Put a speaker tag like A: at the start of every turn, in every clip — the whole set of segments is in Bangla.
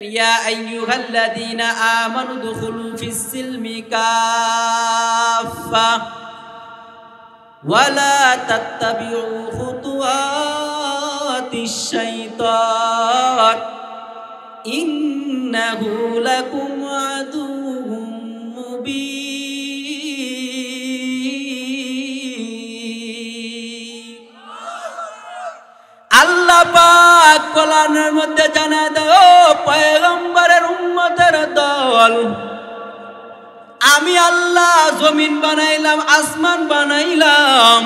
A: يا أيها الذين آمنوا ادخلوا في السلم كافة ولا تتبعوا خطوات الشيطان إنه لكم عدو مبين আল্লাহ পাক কোরআনের মধ্যে জানায় দাও পয়গম্বরের উম্মতের দল আমি আল্লাহ জমিন বানাইলাম আসমান বানাইলাম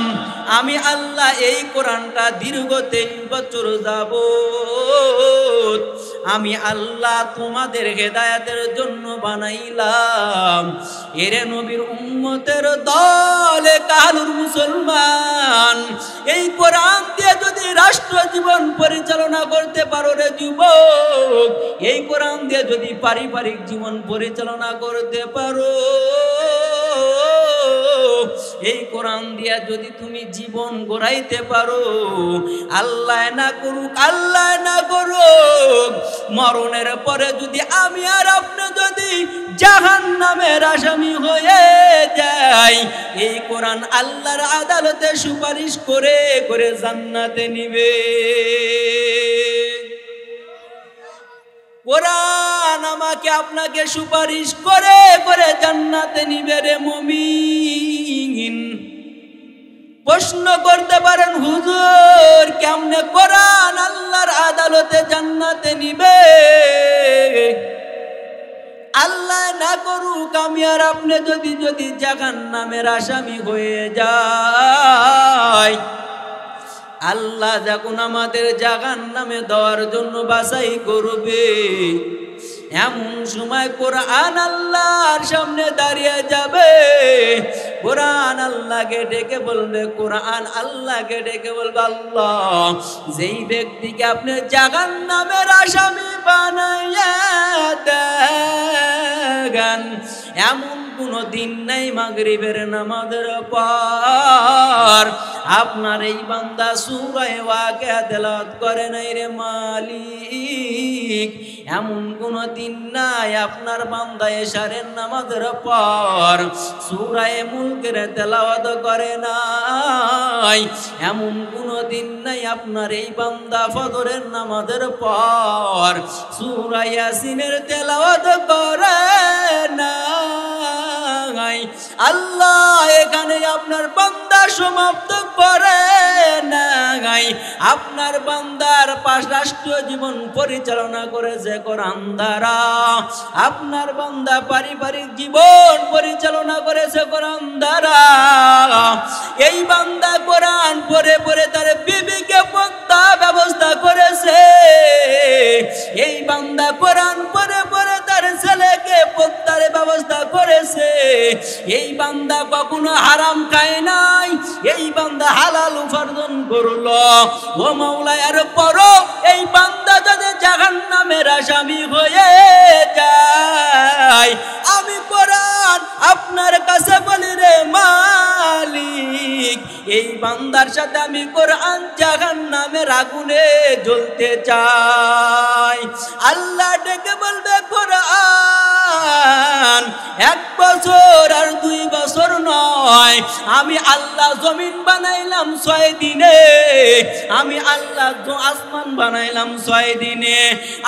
A: আমি আল্লাহ এই কোরআনটা দীর্ঘ 23 বছর যাবত আমি আল্লাহ তোমাদের হেদায়েতের জন্য বানাইলাম এরে নবীর উম্মতের দল কালুর মুসলমান এই কোরআন দিয়ে যদি রাষ্ট্র জীবন পরিচালনা করতে পারো রে যুবক এই কোরআন দিয়ে যদি পারিবারিক জীবন পরিচালনা করতে পারো এই কোরআন দিয়া যদি তুমি জীবন গড়াইতে পারো আল্লাহ না করুক মরণের পরে যদি আমি আর আপনি যদি জাহান্নামের আসামি হয়ে যাই এই কোরআন আল্লাহর আদালতে সুপারিশ করে করে জান্নাতে নিবে কোরআন আমাকে আপনাকে সুপারিশ করে করে জান্নাতে নিবে রে মুমিন প্রশ্ন করতে পারেন হুজুর কেমনে কোরআন আল্লাহর আদালতে জান্নাতে নিবে আল্লাহ না করুক আমি আর আপনি যদি জাহান্নামের আসামি হয়ে যাই আল্লাহ যখন আমাদের জাহান্নামে দেওয়ার জন্য বাছাই করবে এমন সময় কোরআন আল্লাহর সামনে দাঁড়িয়ে যাবে কোরআন আল্লাহকে ডেকে বলবে কোরআন আল্লাহকে ডেকে বলবে আল্লাহ যেই ব্যক্তিকে আপনি জাহান্নামের আসামি বানাইয়া দেন এমন কোন দিন নাই মাগরিবের নামাজের পর আপনার এই বান্দা সূরা ওয়াকিয়া তেলাওয়াত করে নাই রে মালিক এমন কোন দিন নাই আপনার বান্দা এশারের নামাজের পর সূরা মুলকের তেলাওয়াত করে নাই এমন কোন দিন নাই আপনার এই বান্দা ফজরের নামাজের পর সূরা ইয়াসিনের তেলাওয়াত করে না আল্লাহ এখানে আপনার বান্দা সমাপ্ত করে নাই আপনার বান্দার পাঁচ রাষ্ট্রীয় জীবন পরিচালনা করেছে কোরআন দ্বারা আপনার বান্দা পারিবারিক জীবন পরিচালনা করেছে কোরআন দ্বারা এই বান্দা কোরআন পড়ে পড়ে তার বিবিকে পর্দা ব্যবস্থা করেছে এই বান্দা কোরআন পড়ে পড়ে তার ছেলেকে পর্দার ব্যবস্থা করেছে এই বান্দা কখনো হারাম খায় নাই এই বান্দা হালাল উপার্জন করলো ও মাওলা এর পরও এই বান্দা যদি জাহান্নামের আসামি হয়ে যায় আমি কোরআন আপনার কাছে বলি রে মালিক এই বান্দার সাথে আমি কোরআন জাহান্নামের আগুনে জ্বলতে চাই আল্লাহ ডেকে বলবে কোরআন 1 বছর আর 2 বছর নয় আমি আল্লাহ জমিন বানাইলাম 6 দিনে আমি আল্লাহ আসমান বানাইলাম 6 দিনে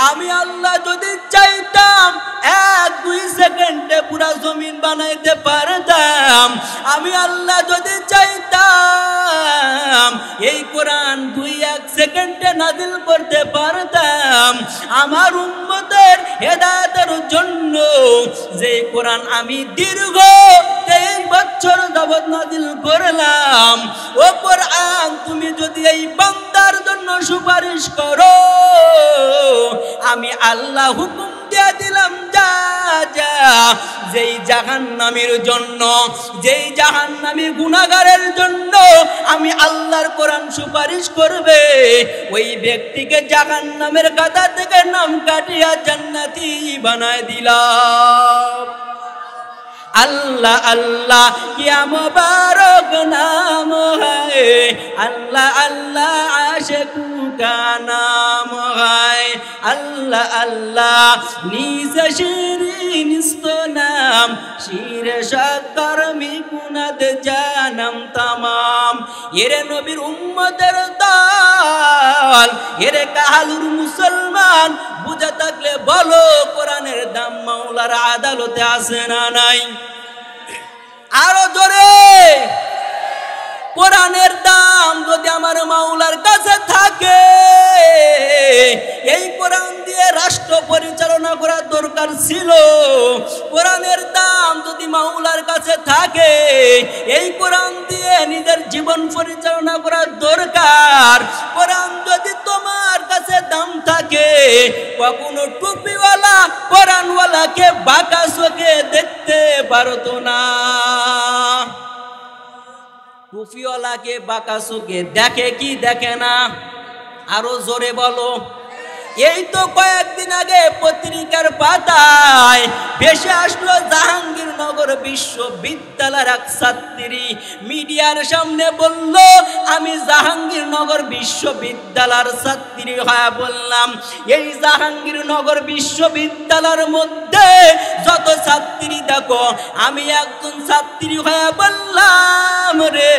A: আমি আল্লাহ যদি চাইতাম 1-2 সেকেন্ডে পুরো জমিন বানাইতে পারতাম আমি আল্লাহ যদি চাইতাম এই কোরআন 2-1 সেকেন্ডে নাযিল করতে পারতাম আমার উম্মতের হেদায়েতের জন্য যে কোরআন আমি দীর্ঘ 23 বছর যাবত নাযিল করলাম ও কোরআন তুমি যদি এই বান্দার জন্য সুপারিশ করো আমি আল্লাহ হুকুম দিয়ে দিলাম যা যা যেই জাহান্নামীর জন্য যেই জাহান্নামী গুনাহগারের জন্য আমি আল্লাহর কোরআন সুপারিশ করবে ওই ব্যক্তিকে জাহান্নামের খাতা থেকে নাম কাটিয়া জান্নাতি বানায় দিলাম अल्लाह अल्लाह क्या मुबारक नाम है, अल्लाह अल्लाह आशिकों का नाम है। अल्लाह अल्लाह निज शिरीन नाम शीर शक्कर मिकुनद जानम तमाम। एरे नबीर उम्मतेर दल, एरे काहालुर मुसलमान, बुझे थाकले बोलो कुरानेर दाम माওলার আদালতে আছে না নাই? আরো জোরে, কোরআনের দাম যদি আমার মাওলার কাছে থাকে, এই কোরআন দিয়ে রাষ্ট্র পরিচালনা করার দরকার ছিল। কোরআনের দাম যদি মাওলার কাছে থাকে, এই কোরআন দিয়ে নিজের জীবন পরিচালনা করার দরকার। কোরআন যদি তোমার কাছে দাম থাকে, কখনো টুপিওয়ালা কোরআনওয়ালাকে বাঁকা চোখে দেখতে পারতো না। টুপিওয়ালাকে বাঁকা চোখে দেখে কি দেখে না? আরো জোরে বলো। এই তো কয়েকদিন আগে পত্রিকার পাতায় ভেসে আসলো জাহাঙ্গীরনগর বিশ্ববিদ্যালয়ের এক ছাত্রী মিডিয়ার সামনে বলল, আমি জাহাঙ্গীরনগর বিশ্ববিদ্যালয়ের ছাত্রী হয়ে বললাম, এই জাহাঙ্গীরনগর বিশ্ববিদ্যালয়ের মধ্যে যত ছাত্রী দেখো, আমি একজন ছাত্রী হয়ে বললাম রে,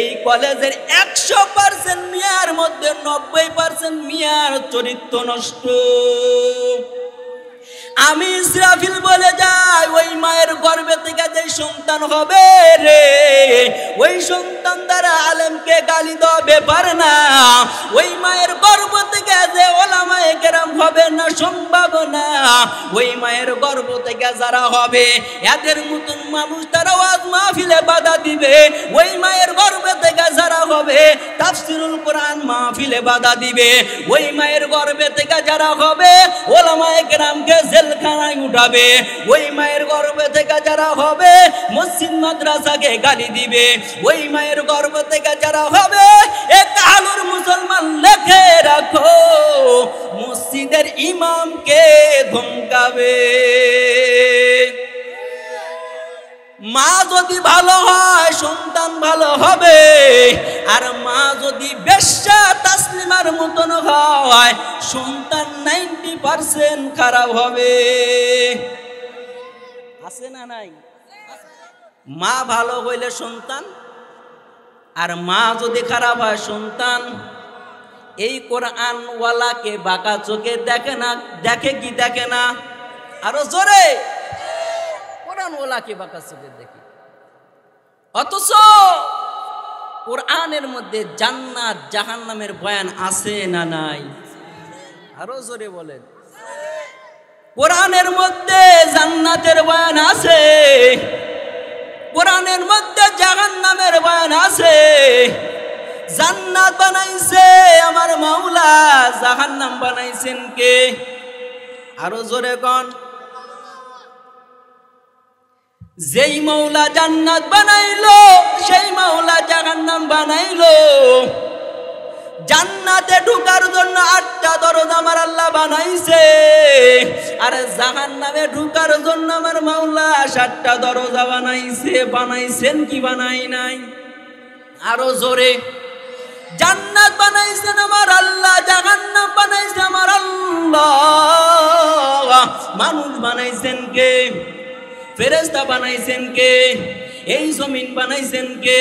A: এই কলেজের 100% মেয়ার মধ্যে 90% মিয়ার চরিত্র নষ্ট। আমি ইসরাফিল বলে যাই, ওই মায়ের গর্ভে থেকে যে সন্তান হবে রে, ওই সন্তান দ্বারা আলেমকে গালি দেওয়া ব্যাপার না। ওই মায়ের গর্ভ থেকে যে ওলামায়ে কেরাম হবে না, সম্ভব না। ওই মায়ের গর্ভ থেকে যারা হবে, এদের মতন মানুষ তারা ওয়াজ মাহফিলে বাধা দিবে। ওই মায়ের গর্ভ থেকে যারা হবে, তাফসিরুল কোরআন মাহফিলে বাধা দিবে। ওই মায়ের গর্ভে থেকে যারা হবে, ওলামায়ে কেরামকে জেলখানায় উঠাবে। ওই মায়ের গর্ভে থেকে যারা হবে, মসজিদ মাদ্রাসাকে গালি দিবে। ওই মায়ের গর্ভ থেকে যারা হবে, এক আলুর মুসলমান লেখে রাখো, মসজিদের ইমামকে ধমকাবে। মা যদি ভালো হয়, সন্তান ভালো হবে। আর মা যদি বেশ্যা তাসলিমার মতন হয়, সন্তান 90% খারাপ হবে। আছে না নাই? মা ভালো হইলে সন্তান, আর মা যদি খারাপ হয় সন্তান। এই কোরআনওয়ালাকে বাঁকা চোখে দেখে না, দেখে কি দেখে না? আরো জোরে, কোরআনওয়ালাকে বাঁকা চোখে দেখে। অথচ কোরআনের মধ্যে জান্নাত জাহান্নামের বয়ান আছে না নাই? আরো জোরে বলেন। কোরআনের মধ্যে জান্নাতের বয়ান আছে, কোরআনের মধ্যে জাহান্নামের বয়ান আছে। জান্নাত বানাইছে আমার মাওলা, জাহান্নাম বানাইছেন কে? আরো জোরে কোন। যেই মাওলা জান্নাত বানাইলো, সেই মাওলা জাহান্নাম বানাইলো। জান্নাতে ঢোকার জন্য 8টা দরজা আমার আল্লাহ বানাইছে, আর জাহান্নামে ঢোকার জন্য আমার মাওলা 7টা দরজা বানাইছে। বানাইছেন কি বানাই নাই? আরো জোরে। জান্নাত বানাইছেন আমার আল্লাহ, জাহান্নাম বানাইছে আমার আল্লাহ। মানুষ বানাইছেন কে? ফেরেশতা বানাইছেন কে? এই জমিন বানাইছেন কে?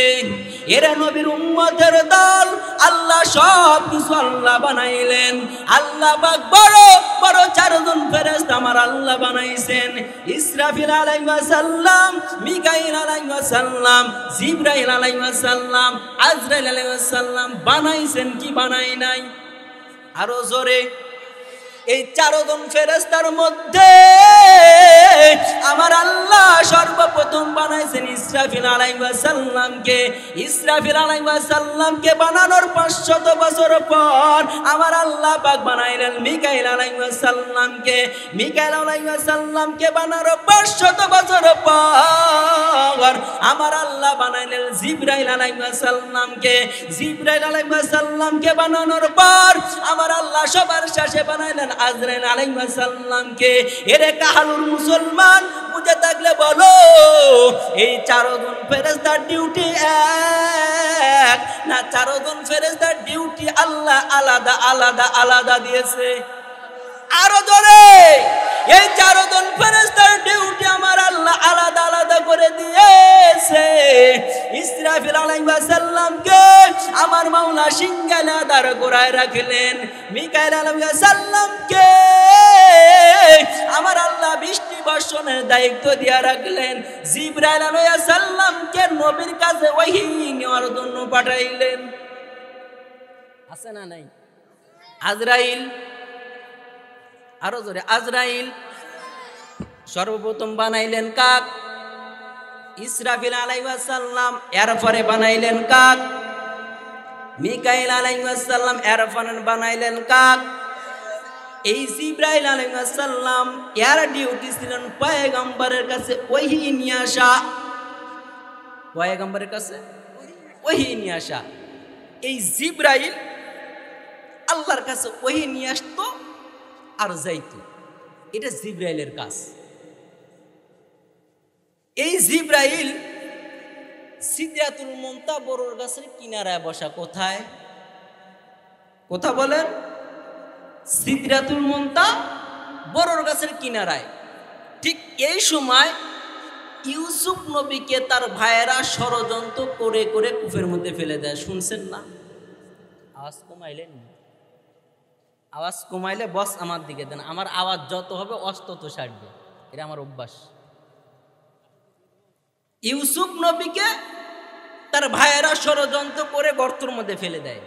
A: এরা নবীর উম্মতের দল। আল্লাহ সব কিছু আল্লাহ বানাইলেন। আল্লাহ পাক বড় বড় 4 জন ফেরেশতা আমার আল্লাহ বানাইছেন। ইসরাফিল আলাইহিস সালাম, মিকাইল আলাইহিস সালাম, জিবরাইল আলাইহিস সালাম, আজরাইল আলাইহিস সালাম বানাইছেন কি বানাই নাই? আরো জোরে। এই 4 জন ফেরেশতার মধ্যে আমার আল্লাহ সর্বপ্রথম বানাইছেন ইসরাফিল আলাইহিস সালামকে। ইসরাফিল আলাইহিস সালামকে বানানোর 500 বছর পর আমার আল্লাহ পাক বানাইলেন মিকাইল আলাইহিস সালামকে। মিকাইল আলাইহিস সালামকে বানানোর 500 বছর পর আমার আল্লাহ বানাইলেন জিবরাইল আলাইহিস সালামকে। জিবরাইল আলাইহিস সালামকে বানানোর পর আমার আল্লাহ সবার শেষে বানাইলেন আজরাইল আলাইহিস সালামকে। এরে কাহালুর মুসলমান বুঝে থাকলে বলো, এই চারজন ফেরেশতার ডিউটি এক না? চারজন ফেরেশতার ডিউটি আল্লাহ আলাদা আলাদা আলাদা দিয়েছে। আরো জোরে, এই চারজন ফেরেশতার ডিউটি আমার আল্লাহ আলাদা আলাদা করে দিয়েছে। ইসরাফিল আলাইহিস সালামকে আমার মাওলা সিংহালে দাঁড় করায় রাখলেন। মিকাইল আলাইহিস সালামকে আমার আল্লাহ বৃষ্টি বর্ষণের দায়িত্ব দিয়ে রাখলেন। জিবরাইল আলাইহিস সালামকে নবীর কাছে ওহী নেওয়ার জন্য পাঠাইলেন। আছে না নাই? আজরাইল, আরো জোরে, আজরাইল সর্বপ্রথম বানাইলেন কাক? ইসরাফিল আলাইহিস সালাম। এরপরে বানাইলেন কাক? মিকাইল আলাইহিস সালাম। এরপরে বানাইলেন কাক? এই জিবরাইল আলাইহিস সালাম এর ডিউটি ছিলেন পয়গম্বরের কাছে ওহী নিয়ে আসা। পয়গম্বরের কাছে ওহী নিয়ে আসা। এই জিবরাইল আল্লাহর কাছে ওহী নিয়ে আসতো আর যাইতো, এটা জিবরাইলের কাজ। এই জিবরাইল সিদরাতুল মুনতাহা বড়র গাছের কিনারায় বসা। কোথায়? কথা বলেন। সিদরাতুল মুনতাহা বড়র গাছের কিনারায়। ঠিক এই সময় ইউসুফ নবীকে তার ভাইয়েরা ষড়যন্ত্র করে করে কূপের মধ্যে ফেলে দেয়। শুনছেন না? আওয়াজ কমাইলেন? আওয়াজ কমাইলে বস আমার দিকে দেন, আমার আওয়াজ যত হবে অস্ত তো সারবে, এটা আমার অভ্যাস। ইউসুফ নবীকে তার ভাইয়েরা ষড়যন্ত্র করে গর্তের মধ্যে ফেলে দেয়।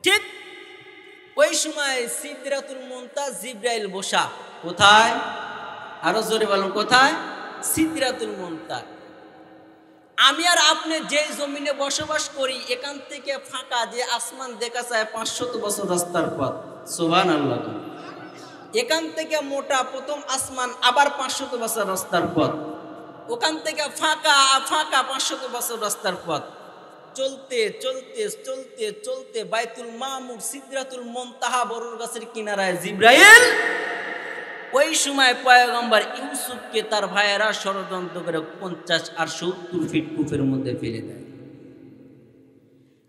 A: ঠিক ওই সময় সিদরাতুল মুনতাহা জিবরাইল বসা। কোথায়? আরো জোরে বলুন, কোথায়? সিদরাতুল মুনতাহা। আমি আর আপনি যে জমিনে বসবাস করি, এখান থেকে ফাঁকা যে আসমান দেখা যায় 500 বছর রাস্তার পথ। সুবহানাল্লাহ। এখান থেকে মোটা প্রথম আসমান, আবার 500 বছর রাস্তার পথ। ওখান থেকে ফাঁকা ফাঁকা 500 বছর রাস্তার পথ। চলতে চলতে চলতে চলতে বাইতুল মামুর সিদরাতুল মুনতাহা বড়র গাছের কিনারায় জিবরাইল ওই সময় পয়গম্বর ইউসুফকে তার ভাইয়েরা ষড়যন্ত্র করে 50 আর 70 ফিট কূপের মধ্যে ফেলে দেয়।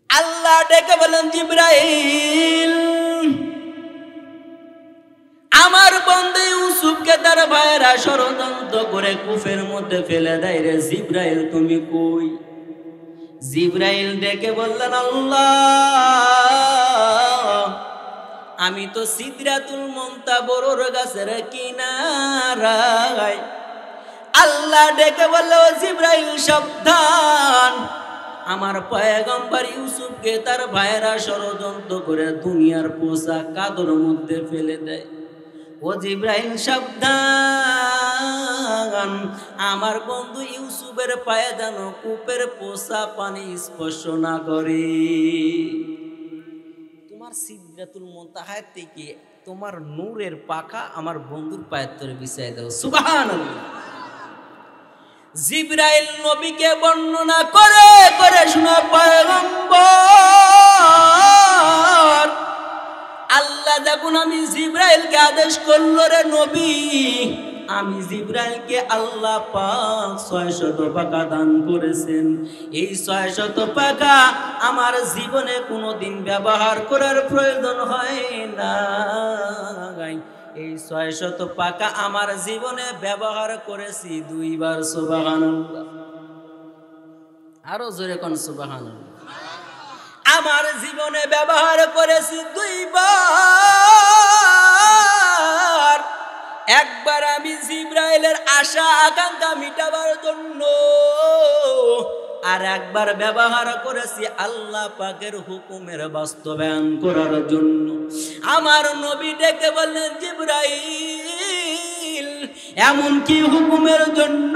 A: আল্লাহ ডেকে বলেন, জিবরাইল আমার বন্ধু ইউসুফকে তার ভাইয়েরা ষড়যন্ত্র করে কূপের মধ্যে ফেলে দেয় রে। জিবরাইল তুমি কই? জিবরাইল ডেকে বললেন, আল্লাহ আমি তো সিদরাতুল মুনতাহা বড়র গাছের কিনারায়। আল্লাহ ডেকে বলল, জিবরাইল সাবধান, আমার পয়গম্বর ইউসুফকে তার ভাইয়েরা ষড়যন্ত্র করে দুনিয়ার পোষা কাদর মধ্যে ফেলে দেয়। ও জিবরাইল সাবধান, আমার বন্ধু ইউসুফের পায়ে যেন কূপের পোষা পানি স্পর্শ না করে। তোমার সিদরাতুল মুনতাহা থেকে তোমার নূরের পাখা আমার বন্ধুর পায়ের তলে বিছায় দাও। সুবহানাল্লাহ। জিবরাইল নবীকে বর্ণনা করে করে শোনা পয়গম্বর, আল্লাহ দেখুন আমি জিবরাইলকে আদেশ করল রে নবী, আমি জিবরাইলকে আল্লাহ পাক 600 পাকা দান করেছেন। এই 600 পাকা আমার জীবনে কোনোদিন ব্যবহার করার প্রয়োজন হয় না। এই 600 পাকা আমার জীবনে ব্যবহার করেছি 2 বার। সুবহানাল্লাহ। আরো জোরে কোন সুবহানাল্লাহ। আমার জীবনে ব্যবহার করেছি 2 বার। একবার আমি জিবরাইলের আশা আকাঙ্ক্ষা মিটাবার জন্য, আর একবার ব্যবহার করেছি আল্লাহ পাকের হুকুমের বাস্তবায়ন করার জন্য। আমার নবী ডেকে বললেন, জিবরাইল এমন কি হুকুমের জন্য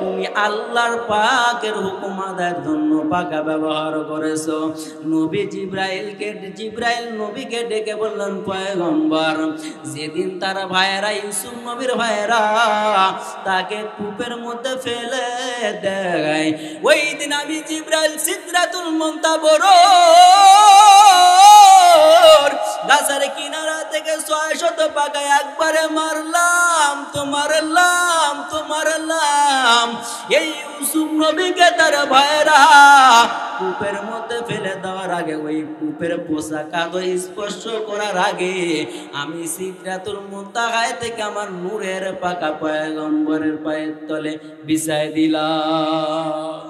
A: তুমি আল্লাহর পাকের হুকুম আদায়ের জন্য পাকা ব্যবহার করেছো? জিবরাইল নবীকে ডেকে বললেন, পয়গম্বর যেদিন তার ভাইয়েরা ইউসুফ নবীর ভাইয়েরা তাকে কূপের মধ্যে ফেলে দেয়, ওই দিন আমি জিবরাইল সিদরাতুল মুনতাহা বড়র গাছের কিনারা থেকে 600 পাকা একবারে মারলাম তো মারলাম। এই ইউসুফ নবীকে তার ভাইরা কূপের মধ্যে ফেলে দেওয়ার আগে, ওই কূপের পোশাক কাদয় স্পর্শ করার আগে আমি সিদরাতুল মুনতাহায় থেকে আমার নূরের পাকা পয়গম্বরের পায়ের তলে বিছায় দিলাম,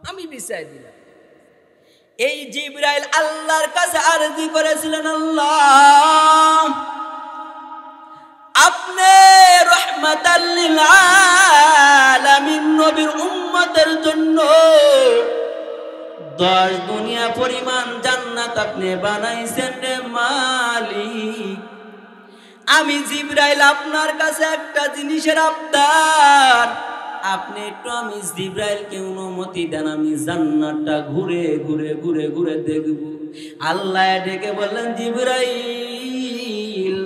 A: আমি বিছায় দিলাম। এই জিবরাইল আল্লাহর কাছে আরজি করেছিলেন, আল্লাহ আপনি রাহমাতাল লিল আলামিন নবীর উম্মতের জন্য 10 দুনিয়া পরিমাণ জান্নাত আপনি বানাইছেন রে মালিক। আমি জিবরাইল আপনার কাছে একটা জিনিসের আবদার, আপনি একটু আমি জিবরাইলকে অনুমতি দেন, আমি জান্নাতটা ঘুরে ঘুরে ঘুরে ঘুরে দেখব। আল্লাহ ডেকে বললেন, জিবরাইল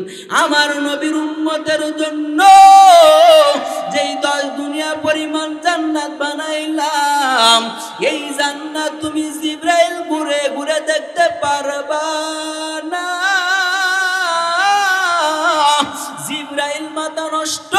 A: আমার নবীর উম্মতের জন্য যেই 10 দুনিয়া পরিমাণ জান্নাত বানাইলাম, এই জান্নাত তুমি জিবরাইল ঘুরে ঘুরে দেখতে পারবা না। জিবরাইল মাথা নষ্ট,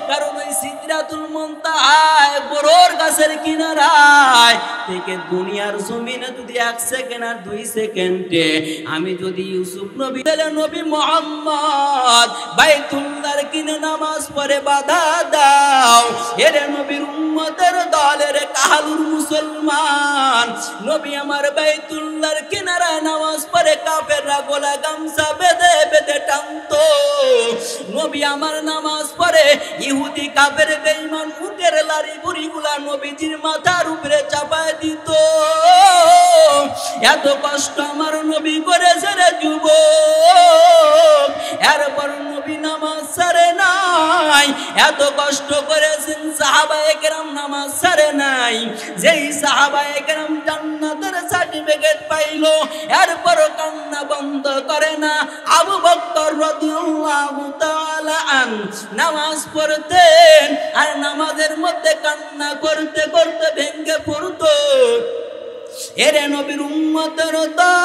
A: কারণ ওই সিদরাতুল মুনতাহায় বড়র গাছের কিনারায় থেকে দুনিয়ার জমিনে যদি 1 সেকেন্ড আর 2 সেকেন্ডে আমি যদি ইউসুফ নবী নবী মুহাম্মদ বাইতুল্লাহর কিনে নামাজ পড়ে বাধা দাও, এরে নবীর উম্মতের দলের কাহালুর মুসলমান নবী আমার বাইতুল্লাহর কিনারায় নামাজ পড়ে কাফেররা গলা গামছা বেঁধে বেঁধে টানতো, নবী আমার নামাজ পড়ে ইহুদি কাফের বেঈমান উটের লারি বুড়িগুলা নবীজির মাথার উপরে চাপায় দিত। এত কষ্ট আমার নবী করেছে রে যুবক, এরপর নবী নামাজ ছাড়ে নাই। এত কষ্ট করেছেন সাহাবায়ে কেরাম, নামাজ ছাড়ে নাই। যেই সাহাবায়ে কেরাম জান্নাতের সার্টিফিকেট পাইলো, এরপর কান্না বন্ধ করে না। আবু বকর রাদিয়াল্লাহু তাআলা আন নামাজ পড়তেন, আর নামাজের মধ্যে কান্না করতে করতে ভেঙে পড়তো। এরে নবীর উম্মতের দল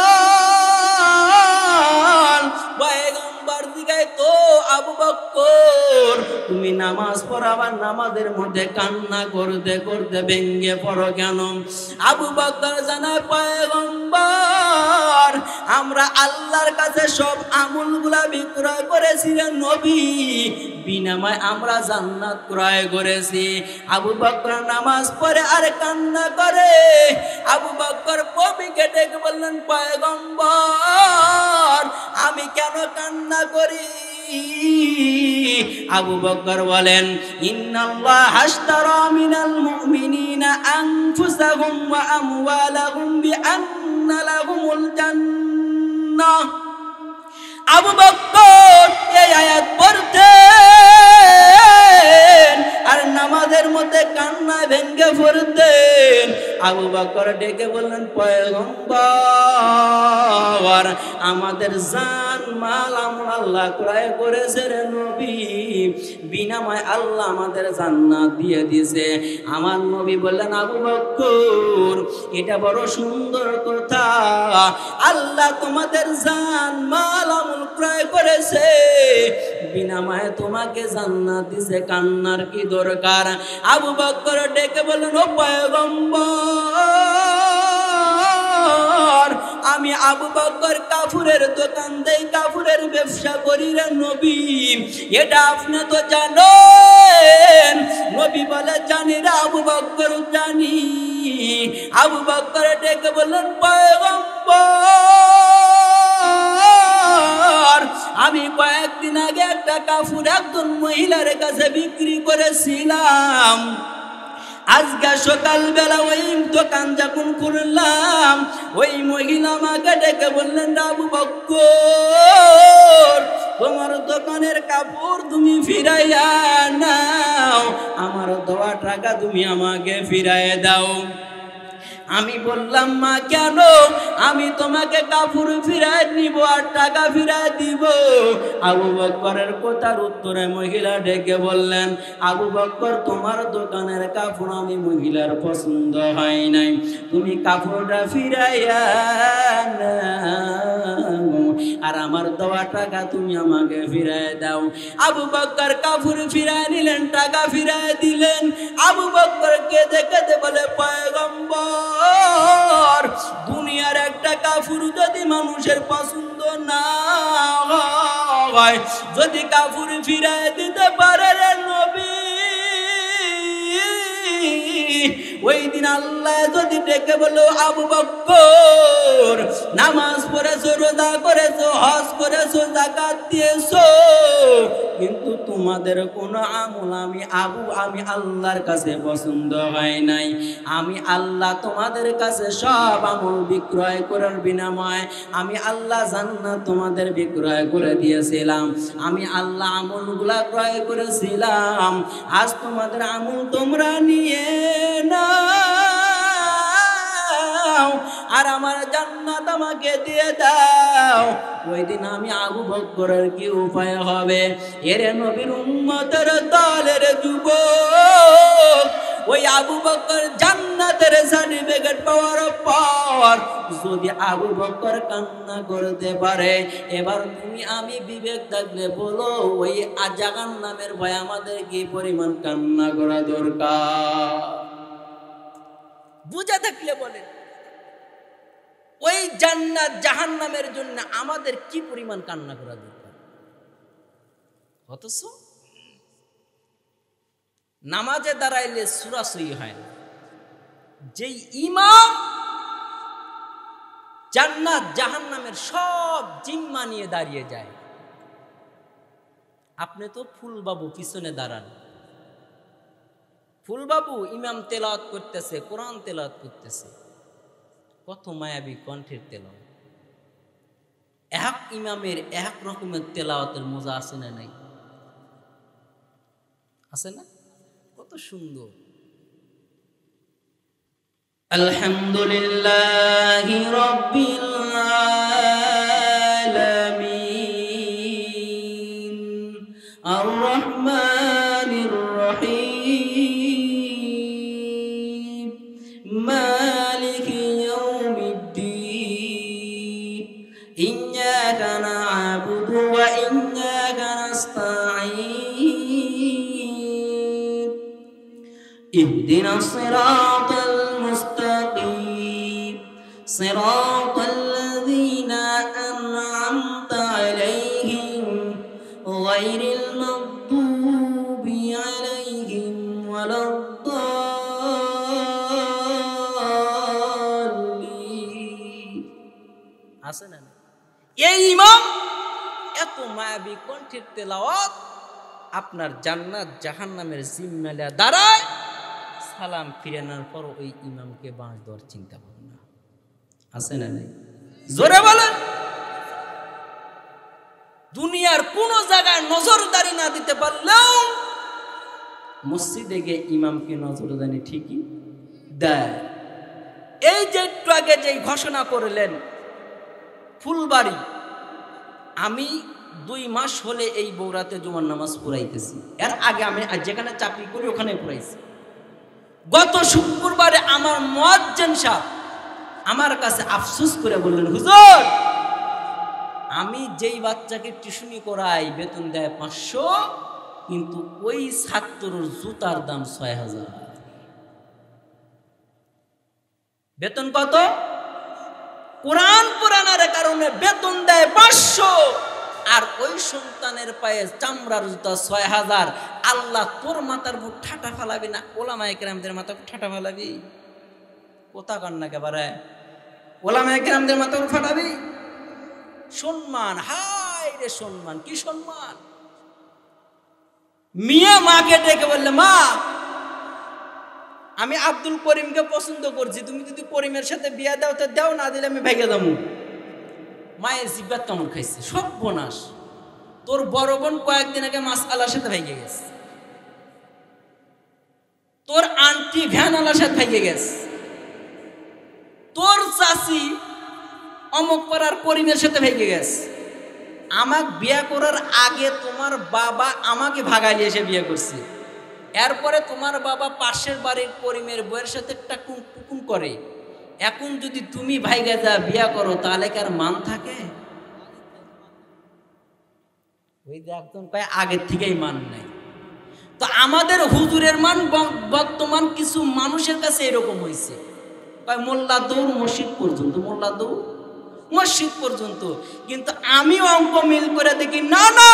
A: পয়গম্বর দিগায় তো, আবু বকর তুমি নামাজ পড়াবার নামাজের মধ্যে কান্না করতে করতে ভেঙে পড়ো কেন? আবু বকর জানায়, পয়গম্বর আমরা আল্লাহর কাছে সব আমলগুলা বিক্রয় করেছিলেন নবী, বিনাময় আমরা জান্নাত ক্রয় করেছি। আবু বকর নামাজ পড়ে আর কান্না করে। আবু বকর নবীকে ডেকে বললেন, পয়গম্বর আমি কেন কান্না করি? আবু বকর বলেন, ইন্নাল্লাহ আশতারা মিনাল মুমিনিনা আনফুসাহুম ওয়া আমওয়ালাহুম বিআন্না লাহুমুল জান্নাহ। আবু বকর এই আয়াত পড়তেন আর নামাজের মধ্যে কান্না ভেঙে পড়তেন। আবু বকর ডেকে বললেন, পয়গম্বর আমাদের জান মাল আমরা আল্লাহ ক্রয় করেছে রে নবী, বিনাময় আল্লাহ আমাদের জান্নাত দিয়ে দিয়েছে। আমার নবী বললেন, আবু বকর এটা বড় সুন্দর কথা, আল্লাহ তোমাদের জান মাল আমল ক্রয় করেছে, বিনাময়ে তোমাকে জান্নাত দিয়েছে, কান্নার কি দরকার? আবু বকর ডেকে বললেন, ও পয়গম্বর আমি আবু বকর কাফুরের দোকান দেই, কাফুরের ব্যবসা করি রে নবী, এটা আপনি তো জানেন। নবী বলে, জানি রে আবু বকর জানি। আবু বকর ডেকে বললেন, পয়গম্বর আমি কয়েকদিন আগে একটা কাফুর একজন মহিলার কাছে বিক্রি করেছিলাম। আজকে সকালবেলা ওই দোকান যখন খুললাম, ওই মহিলা আমাকে ডেকে বললেন, আবু বকর তোমার দোকানের কাপড় তুমি ফিরাইয়া নাও, আমার দেওয়া টাকা তুমি আমাকে ফিরাইয়া দাও। আমি বললাম মা কেন? আমি তোমাকে কাপড় ফিরায় নিব আর টাকা ফিরায় দিব। আবু বকরের কথার উত্তরে মহিলা ডেকে বললেন, আবু বকর তোমার দোকানের কাপড় আমি মহিলার পছন্দ হয় নাই, তুমি কাপড়টা ফিরাইয়া নাও আর আমার দেওয়া টাকা তুমি আমাকে ফিরায় দাও। আবু বকর কাপড় ফিরায় নিলেন, টাকা ফিরায় দিলেন। আবু বকর কেঁদে কেঁদে বলে, পয়গম্বর দুনিয়ার একটা কাপড় যদি মানুষের পছন্দ না হয়, যদি কাপড় ফিরায় দিতে পারে রে নবী, ওই দিন আল্লাহ যদি ডেকে বলো, আবু বকর নামাজ পড়েছো, রোজা করেছো, হজ করেছো, যাকাত দিয়েছো, কিন্তু তোমাদের কোন আমল আমি আল্লাহর কাছে পছন্দ হয় নাই। আমি আল্লাহ তোমাদের কাছে সব আমল বিক্রয় করার বিনিময়ে আমি আল্লাহ জান্নাত তোমাদের বিক্রয় করে দিয়েছিলাম। আমি আল্লাহ আমলগুলা ক্রয় করেছিলাম, আজ তোমাদের আমল তোমরা নিয়ে নাও আর আমার জান্নাত আমাকে দিয়ে দাও। ওই দিন আমি আবু বকরের কি উপায় হবে? এর নবীর উম্মতের দলের যুবক, ওই আবু বকর জান্নাতের সার্টিফিকেট পাওয়ার পর যদি আবু বকর কান্না করতে পারে, এবার তুমি আমি বিবেক থাকলে বলো, ওই জাহান্নামের ভয় আমাদের কি পরিমাণ কান্না করা দরকার? বুঝা থাকলে বলেন, ওই জান্নাত জাহান্নামের জন্য আমাদের কি পরিমাণ কান্না করা দরকার? অথচ নামাজে দাঁড়াইলে সূরা সই হয় না। যেই ইমাম জান্নাত জাহান্নামের সব জিম্মা নিয়ে দাঁড়িয়ে যায়, আপনি তো ফুলবাবু পিছনে দাঁড়ান, ফুলবাবু ইমাম তেলাওয়াত করতেছে, কোরআন তেলাওয়াত করতেছে, কত মায়াবী কণ্ঠের তেলাওয়াত। এক ইমামের এক রকমের তেলাওয়াতের মজা আছে না নাই? আছে না? কত সুন্দর। আলহামদুলিল্লাহি রাব্বিল আলামিন আর রহমানির রহিম মালিকি ইয়াউমিদ্দিন ইয়্যাকা না'বুদু ওয়া ইয়্যাকা নাস্তাঈন اهدنا الصراط المستقيم صراط الذين أنعمت عليهم غير المغضوب عليهم ولا الضالين আসেন এই ইমাম এত মায়াবী কণ্ঠের তেলাওয়াত আপনার জান্নাত জাহান্নামের জিম্মালা দাঁড়ায়, সালাম ফিরানোর পর ওই ইমামকে বাঁশ দেওয়ার চিন্তা ভাবনা আছে না নাই? জোরে বলেন। দুনিয়ার কোন জায়গায় নজরদারি না দিতে পারলেও মসজিদে গিয়ে ইমামকে নজরদারি ঠিকই দেয়। এই যে একটু আগে যে ঘোষণা করলেন ফুলবাড়ি, আমি 2 মাস হলে এই বৌরাতে জুমার নামাজ পড়াইতেছি। এর আগে আমি যেখানে চাকরি করি ওখানে পড়াইছি। গত শুক্রবারে আমার মুয়াজ্জিন সাহেব আমার কাছে আফসোস করে বললেন, হুজুর আমি যেই বাচ্চাকে টিউশনি করাই বেতন দেয় 500, কিন্তু ওই ছাত্রর জুতার দাম 6000। বেতন কত? কোরআন পড়ানোর কারণে বেতন দেয় 500, আর ওই সন্তানের পায়ে চামড়ার জুতা 6000। আল্লাহ তোর মাথার উপর ঠাটা ফালাবি না? ওলামায়ে কেরামদের মাথার উপর ঠাটা ফালাবি? কোথা কান্না একেবারে ওলামায়ে কেরামদের মাথার উপর ফাটাবি? সম্মান, হায় রে সম্মান, কি সম্মান! মিয়া মাকে ডেকে বললে, মা আমি আব্দুল করিমকে পছন্দ করছি, তুমি যদি করিমের সাথে বিয়া দাও তো দাও, না দিলে আমি ভেঙে দেবো। মায়ের জিব্বা কেমন খাইছে, সব বোনাস। তোর বড় বোন কয়েকদিন আগে মাসআলার সাথে ভেঙে গেছে, তোর আন্টি ভ্যান আলার সাথে ভেঙে গেছে, অমুক পাড়ার করিমের সাথে ভেঙে গেছে। আমাকে বিয়ে করার আগে তোমার বাবা আমাকে ভাগাইলে এসে বিয়ে করছে, এরপরে তোমার বাবা পাশের বাড়ির করিমের বইয়ের সাথে টাকুন টুকুন করে। এখন যদি তুমি ভাইগা যা বিয়া করো তাহলে কি আর মান থাকে? ওই যে একদম প্রায় আগের থেকেই মান নাই। তো আমাদের হুজুরের মান বর্তমান কিছু মানুষের কাছে এরকম হয়েছে, মোল্লা দৌড় মসজিদ পর্যন্ত, মোল্লা দৌড় মসজিদ পর্যন্ত। কিন্তু আমি অঙ্ক মিল করে দেখি না না,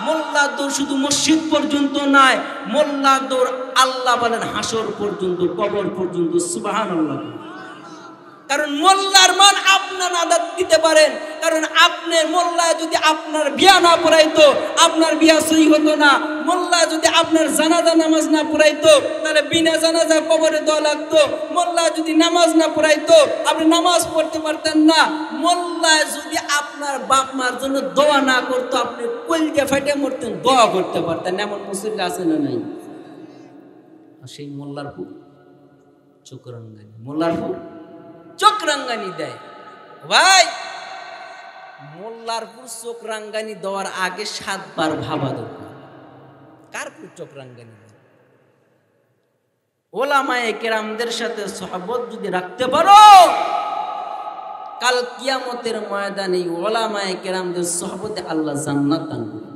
A: মোল্লা দৌড় শুধু মসজিদ পর্যন্ত নয়, মোল্লা দৌড় আল্লাহ বলেন হাসর পর্যন্ত, কবর পর্যন্ত। সুবহানাল্লাহ। কারণ মোল্লার মান আপনার আদাত দিতে পারেন, কারণ আপনার মোল্লা যদি আপনার বিয়া না পড়াইতো আপনার বিয়া সহি হতো না। মোল্লা যদি আপনার জানাজা নামাজ না পড়াইতো তাহলে বিনা জানাজা কবরে দেওয়া লাগতো। মোল্লা যদি নামাজ না পড়াইতো আপনি নামাজ পড়তে পারতেন না। মোল্লা যদি আপনার বাপ মার জন্য দোয়া না করতো আপনি কলজা ফাটে মরতেন, দোয়া করতে পারতেন। এমন মুসল্লি আছে না নাই? সেই মোল্লার পুর চোখরাঙ্গানি, মোল্লার পুর চোখ রাঙ্গানি দেয়। ভাই, মোল্লারপুর চোখ রাঙ্গানি দেওয়ার আগে 7 বার ভাবা দরকার কারপুর চোখ রাঙ্গানি দেয়। ওলামায়ে কেরামদের সাথে সহবত যদি রাখতে পারো, কাল কিয়ামতের ময়দানে ওলামায়ে কেরামদের সহবতে আল্লাহ জান্নাত দান করবে।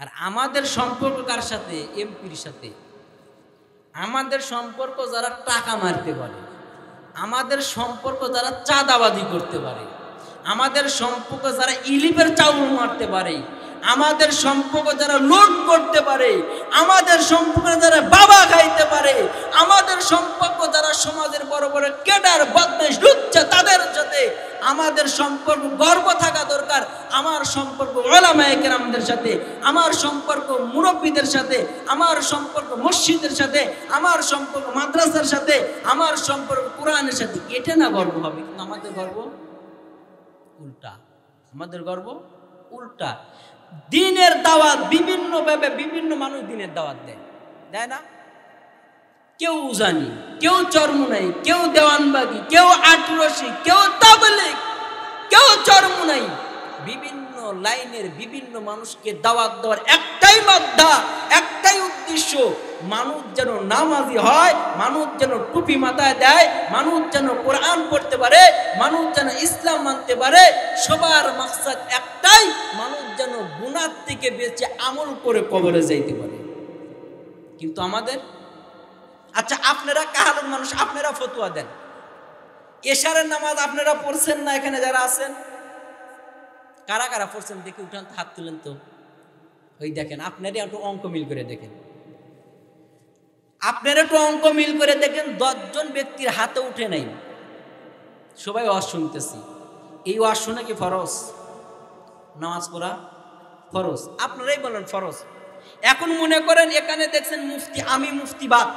A: আর আমাদের সম্পর্ক কার সাথে? এমপির সাথে। আমাদের সম্পর্ক যারা টাকা মারতে পারে, আমাদের সম্পর্ক যারা চাঁদাবাজি করতে পারে, আমাদের সম্পর্ক যারা ইলিপের চাউল মারতে পারে, আমাদের সম্পর্ক যারা লুট করতে পারে, আমাদের সম্পর্ক যারা বাবা খাইতে পারে, আমাদের সম্পর্ক যারা সমাজের বড় বড় কেডার বদমাইশ লুচ্চা তাদের সাথে আমাদের সম্পর্ক গর্ব থাকা দরকার। আমার সম্পর্ক উলামায়ে কেরামদের সাথে, আমার সম্পর্ক মুরব্বীদের সাথে, আমার সম্পর্ক মসজিদের সাথে, আমার সম্পর্ক মাদ্রাসার সাথে, আমার সম্পর্ক কোরআনের সাথে। এটা না গর্ব হবে, কিন্তু আমাদের গর্ব উল্টা। আমাদের গর্ব উল্টা। দিনের দাওয়াত বিভিন্ন ভাবে বিভিন্ন মানুষ দিনের দাওয়াত দেয়, দেয় না? কেউ উজানি, কেউ চরমুনাই, কেউ দেওয়ানবাগি, কেউ আটরসি, কেউ তাবলীগ, কেউ চরমুনাই। বিভিন্ন লাইনের বিভিন্ন মানুষকে দাওয়াত দেওয়ার একটাই মাধ্যা, একটাই উদ্দেশ্য, মানুষ যেন নামাজি হয়, মানুষ যেন টুপি মাথায় দেয়, মানুষ যেন কোরআন পড়তে পারে, মানুষ যেন ইসলাম মানতে পারে। সবার মাকসাদ একটাই, মানুষ যেন গুনাহ থেকে বেঁচে আমল করে কবরে যাইতে পারে। কিন্তু আমাদের, আচ্ছা আপনারা কাহালুর মানুষ, আপনারা ফতোয়া দেন, এশারের নামাজ আপনারা পড়ছেন না? এখানে যারা আছেন কারা কারা পড়ছেন দেখে উঠান, হাত তুলেন তো। ওই দেখেন, আপনারা একটু অঙ্ক মিল করে দেখেন, আপনারা একটু অঙ্ক মিল করে দেখেন। 10 জন ব্যক্তির হাতে উঠে নাই। সবাই ওয়াজ শুনতেছি, এই ওয়াজ শুনে কি ফরজ? নামাজ পড়া ফরজ? আপনারাই বলেন ফরজ। এখন মনে করেন এখানে দেখছেন মুফতি, আমি মুফতি বাদ।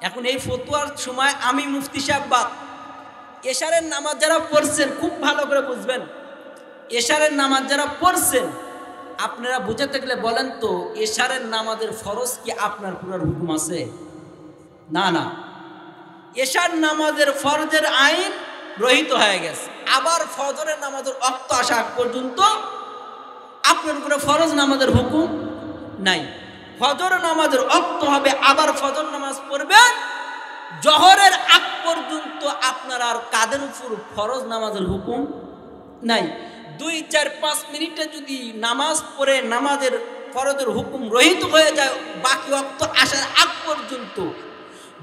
A: এখন এই ফতোয়ার সময় আমি মুফতি সাহেব বাদ। এশারের নামাজ যারা পড়ছেন খুব ভালো করে বুঝবেন, এশারের নামাজ যারা পড়ছেন আপনারা বুঝাতে গেলে বলেন তো, এশারের নামাজের ফরজ কি আপনার পুরার হুকুম আছে? না না, এশার নামাজের ফরজের আইন রহিত হয়ে গেছে। আবার ফজরের নামাজের ওয়াক্ত আসা আগ পর্যন্ত আপনার উপরে ফরজ নামাজের হুকুম নাই। ফজর নামাজের ওয়াক্ত হবে, আবার ফজর নামাজ পড়বেন, জোহরের আগ পর্যন্ত আপনার আর কাদের উপর ফরজ নামাজের হুকুম নাই। 2, 4, 5 মিনিটে যদি নামাজ পড়ে নামাজের ফরজের হুকুম রহিত হয়ে যায়, বাকি ওয়াক্ত আসার আগ পর্যন্ত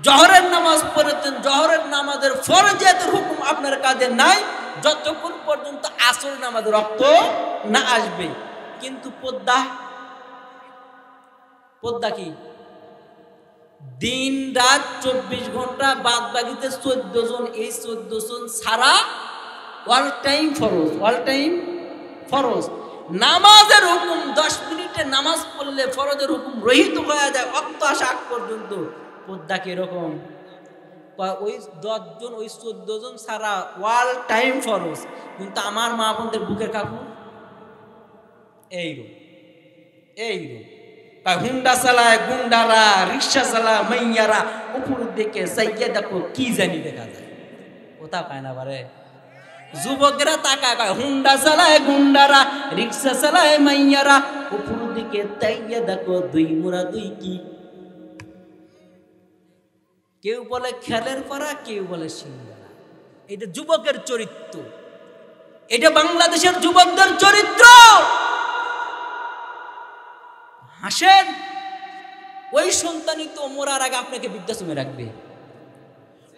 A: জোহরের নামাজ পড়েছেন, জোহরের নামাজের ফরজিয়াতের হুকুম আপনার কাঁধে নাই যতক্ষণ পর্যন্ত আসর নামাজের ওয়াক্ত না আসবে। কিন্তু পদ্মা, পদ্মা কি দিন রাত 24 ঘন্টা, বাদ বাকিতে 14 জন, এই 14 জন ছাড়া অল টাইম ফরজ, অল টাইম ফরজ। নামাজের হুকুম 10 মিনিটে নামাজ পড়লে ফরজের হুকুম রহিত হয়ে যায় ওয়াক্ত আসা আগ পর্যন্ত। পদ্মা কিরকম? ওই 10 জন, ওই 14 জন ছাড়া অল টাইম ফরজ। কিন্তু আমার মা বোনদের বুকের কাপড় এইরকম এইরকম, হুন্ডা চালায় গুন্ডারা, রিক্সা চালায় মাইয়ারা, উপর দিকে চাইয়া দেখো কি জানি দেখা যায়। কোথাও খায় না পারে। যুবকেরা তাকায় কয় হুন্ডা চালায় গুন্ডারা, রিক্সা চালায় মাইয়ারা, উপর দিকে তাইয়া দেখো দুই মুরা দুই কি। কেউ বলে খেলের পাড়া, কেউ বলে সিঙ্গারা। এটা যুবকের চরিত্র, এটা বাংলাদেশের যুবকদের চরিত্র। হাসেন, ওই সন্তানই তো মরার আগে আপনাকে বৃদ্ধাশ্রমে রাখবে,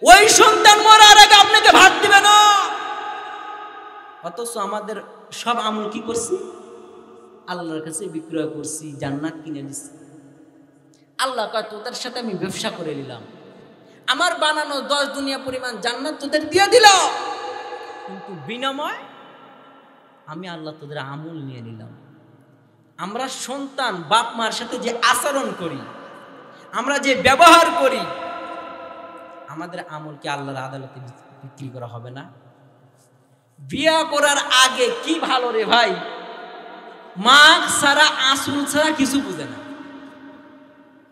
A: ওই সন্তান মরার আগে আপনাকে ভাত দিবে না। অথচ আমাদের সব আমল কি করছি? আল্লাহর কাছে বিক্রয় করছি, জান্নাত কিনে নিছি। আল্লাহ কয় তোদের সাথে আমি ব্যবসা করে নিলাম, আমার বানানো 10 দুনিয়া পরিমাণ জান্নাত তোদের দিয়ে দিল, কিন্তু বিনিময় আমি আল্লাহ তোদের আমল নিয়ে নিলাম। আমরা সন্তান বাপ মার সাথে যে আচরণ করি, আমরা যে ব্যবহার করি, আমাদের আমলকে আল্লাহর আদালতে বিক্রি করা হবে না? বিয়া করার আগে কি ভালো রে ভাই, মা ছাড়া আসল ছাড়া কিছু বুঝে না,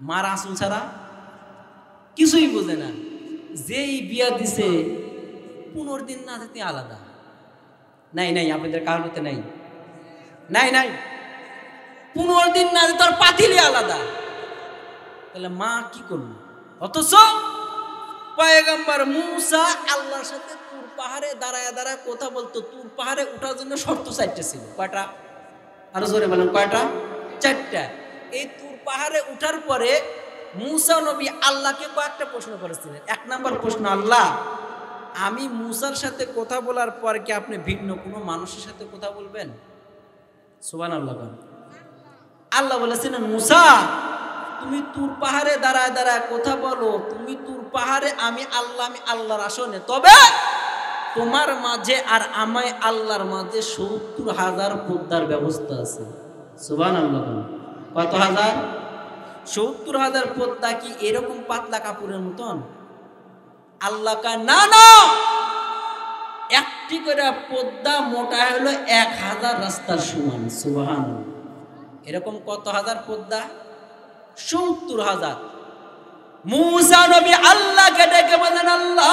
A: মার আসল ছাড়া কিছুই বুঝে না। যেই বিয়া দিছে 15 দিন না যেতে আলাদা। নাই নাই, আপনাদের কারণতে নাই, নাই নাই, 15 দিন না যেতে তোর পাতিলে আলাদা। তাহলে মা কি করলো? অথচ পয়গম্বর মুসা আল্লাহর সাথে তুর পাহাড়ে দাঁড়ায় দাঁড়ায় কথা বলতো। তুর পাহাড়ে ওঠার জন্য শর্ত 4টা ছিল। কয়টা? আরো জোরে বলেন, কয়টা? 4টা। এই তুর পাহাড়ে উঠার পরে মুসা নবী আল্লাহকে কয়েকটা প্রশ্ন করেছিলেন। 1 নম্বর প্রশ্ন, আল্লাহ আমি মুসার সাথে কথা বলার পর কি আপনি ভিন্ন কোনো মানুষের সাথে কথা বলবেন? সুবহানাল্লাহ। আল্লাহ বলেছিলেন, মুসা তুমি তুর পাহাড়ে দাঁড়ায় দাঁড়ায় কথা বলো, তুমি তুর পাহাড়ে, আমি আল্লাহর আসনে, তবে তোমার মাঝে আর আমায় আল্লাহর মাঝে 70,000 পর্দার ব্যবস্থা আছে। সুবহানাল্লাহ। কত হাজার? 70,000 পর্দা। কি এরকম পাতলা কাপড়ের মতন? আল্লাহ কা না না, একটি করে পর্দা মোটা হলো 1000 রাস্তার সমান। সুবহানাল্লাহ। এরকম কত হাজার পর্দা? 70,000। মুসা নবী আল্লাহকে ডেকে বলেন, আল্লাহ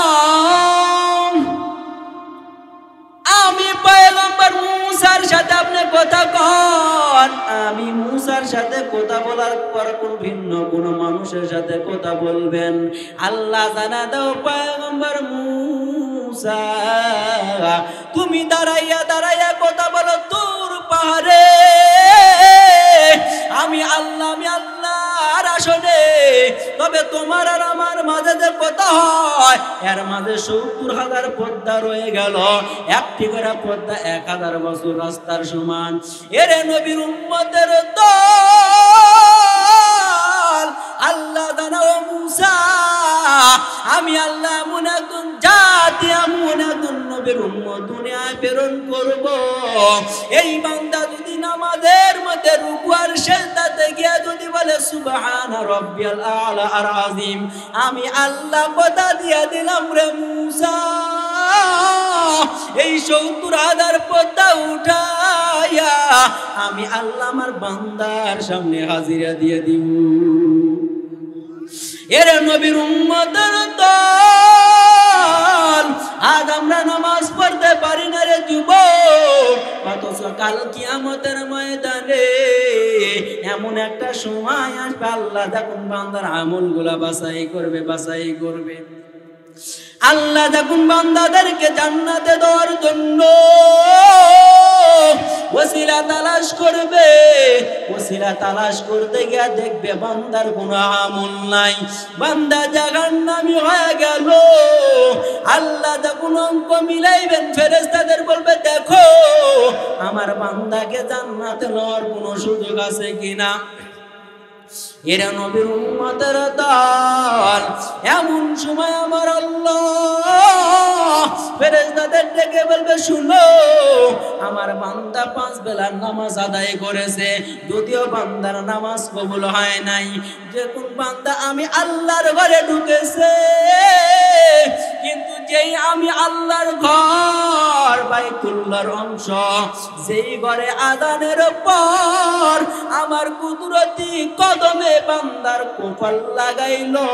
A: আমি পয়গম্বর মুসার সাথে আপনি কথা কন, আমি মুসার সাথে কথা বলার পর কোন ভিন্ন কোন মানুষের সাথে কথা বলবেন? আল্লাহ জানা দাও পয়গম্বর মুসা, তুমি দাঁড়াইয়া দাঁড়াইয়া কথা বলো তুর পাহাড়ে, আমি আল্লাহর আসনে, তবে তোমার আর আমার মাঝে যে কথা হয় এর মাঝে 70,000 পর্দা রয়ে গেল। একটি করে পর্দা 1000 বছর রাস্তার সমান। এরে নবীর উম্মতের দল, আল্লাহ জানাও মুসা আমি আল্লাহ এমন একজন জাতি, এমন একজন নবীর উম্মত দুনিয়ায় প্রেরণ করব, এই বান্দা যদি নামাজের মধ্যে রুকু আর সিজদাতে গিয়ে যদি বলে সুবহান রাব্বিয়াল আলা আর আযীম, আমি আল্লাহ কথা দিয়ে দিলাম রে মুসা, এই 70,000 পর্দা উঠাইয়া আমি আল্লাহ আমার বান্দার সামনে হাজিরা দিয়ে দিব। এরে নবীর উম্মতের দল, আজ আমরা নামাজ পড়তে পারি না রে যুবক, অথচ কাল কিয়ামতের ময়দানে এমন একটা সময় আসবে আল্লাহ যখন বান্দার আমলগুলা বাছাই করবে। আল্লাহ যখন বান্দাদেরকে জান্নাতে দেওয়ার জন্য ওসিলা তালাশ করবে, ওসিলা তালাশ করতে গিয়ে দেখবে বান্দার কোনো আমল নাই, বান্দা জাহান্নামী হয়ে গেল। আল্লাহ যখন অঙ্ক মিলাইবেন ফেরেশতাদের বলবে দেখো আমার বান্দাকে জান্নাতে নেওয়ার কোনো সুযোগ আছে কিনা। এরা নবীর উম্মতের দল, এমন সময় আমার আল্লাহ ফেরেশতাদের ডেকে বলবে শুনো আমার বান্দা 5 বেলার নামাজ আদায় করেছে, যদিও বান্দার নামাজ কবুল হয় নাই। যে কোন বান্দা আমি আল্লাহর ঘরে ঢুকেছে, কিন্তু যেই আমি আল্লাহর ঘর বাইতুল্লাহর অংশ, যেই ঘরে আযানের পর আমার কুদরতি কদমে বান্দার কপাল লাগাইলো,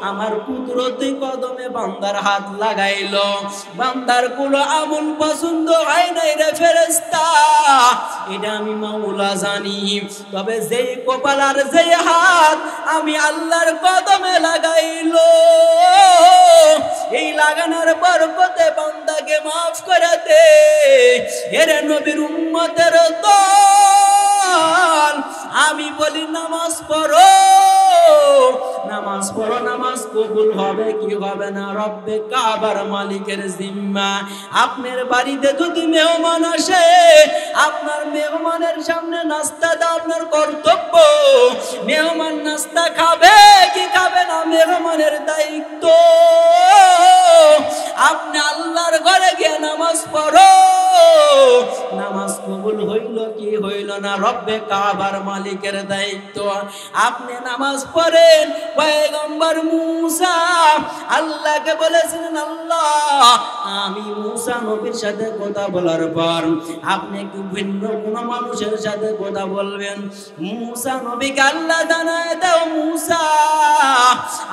A: আমার কুদরতি কদমে বান্দার হাত লাগাইলো, বান্দার কুলো আমল পছন্দ হয় নাই রে ফেরেশতা, এটা আমি মাওলা জানি। তবে যেই কপাল আর যেই হাত আমি আল্লাহর কদমে লাগাইলো, এই লাগানোর বরকতে বান্দাকে মাফ করে দে। এরে নবীর উম্মতের দল, আমি বলি নামাজ পড়ো, নামাজ পড়ো, নামাজ কবুল হবে কি হবে না রব্বে কাবার মালিকের জিম্মা। আপনার বাড়িতে যদি মেহমান আসে, আপনার মেহমানের সামনে নাস্তা দাও আপনার কর্তব্য। মেহমান নাস্তা খাবে কি খাবে না মেহমানের দায়িত্ব। আপনি আল্লাহর ঘরে গিয়ে নামাজ পড়ো, নামাজ কবুল হইল কি হইল না রব্বে কাবার মালিকের দায়িত্ব। আপনি নামাজ পড়েন, পয়গম্বর মুসা আল্লাহকে বলেছিলেন, আল্লাহ আমি মুসা নবীর সাথে কথা বলার পর আপনি কি ভিন্ন কোন মানুষের সাথে কথা বলবেন? মুসা নবীকে আল্লাহ জানায় দাও, মুসা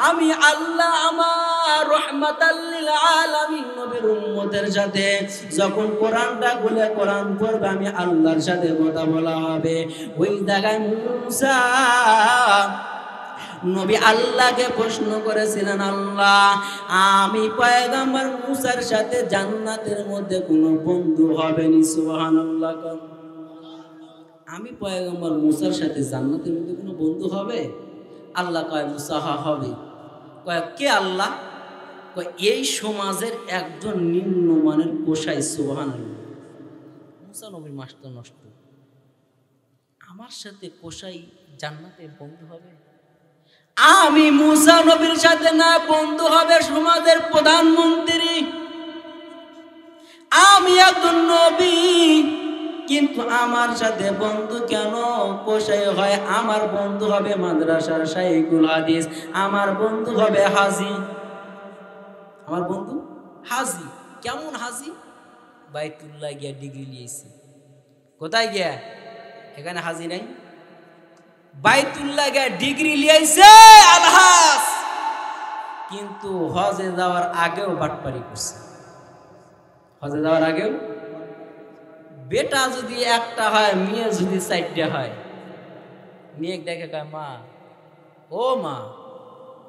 A: আমি আল্লাহ আমার রাহমাতাল লিল আলামিন নবীর উম্মতের সাথে যখন কোরআনটা খুলে কোরআন পড়বে আমি আল্লাহর সাথে কথা বলা হবে। ওই জায়গায় মুসা নবী আল্লাহকে প্রশ্ন করেছিলেন, আল্লাহ আমি পয়গম্বর মুসার সাথে জান্নাতের মধ্যে কোনো বন্ধু হবে নি? সুবহানাল্লাহ। আমি পয়গম্বর মুসার সাথে জান্নাতের মধ্যে কোনো বন্ধু হবে? আল্লাহ কয় মুসা হবে। কয় কে আল্লাহ? কয় এই সমাজের একজন নিম্নমানের কোষাই। সুবহানাল্লাহ। মুসা নবীর মাস্টার নষ্ট, আমার সাথে কোষাই জান্নাতে বন্ধু হবে? আমি মুসা নবীর সাথে না বন্ধু হবে সমাজের প্রধানমন্ত্রী, আমি একজন নবী, কিন্তু আমার সাথে বন্ধু কেন কোষাই হয়? আমার বন্ধু হবে মাদ্রাসার শাইখুল হাদিস, আমার বন্ধু হবে হাজি, আমার বন্ধু হাজি। কেমন হাজি? বাইতুল্লাহ গিয়া ডিগ্রি লিয়েছি। কোথায় গিয়া? এখানে হাজি নাই, বাইতুল্লাহ গিয়া ডিগ্রি লিয়েছে আলহাস, কিন্তু হজে যাওয়ার আগেও বাটপারি করছে। হজে যাওয়ার আগেও বেটা যদি একটা হয়, মেয়ে যদি 4টা হয়, মেয়ে দেখে কয় মা, ও মা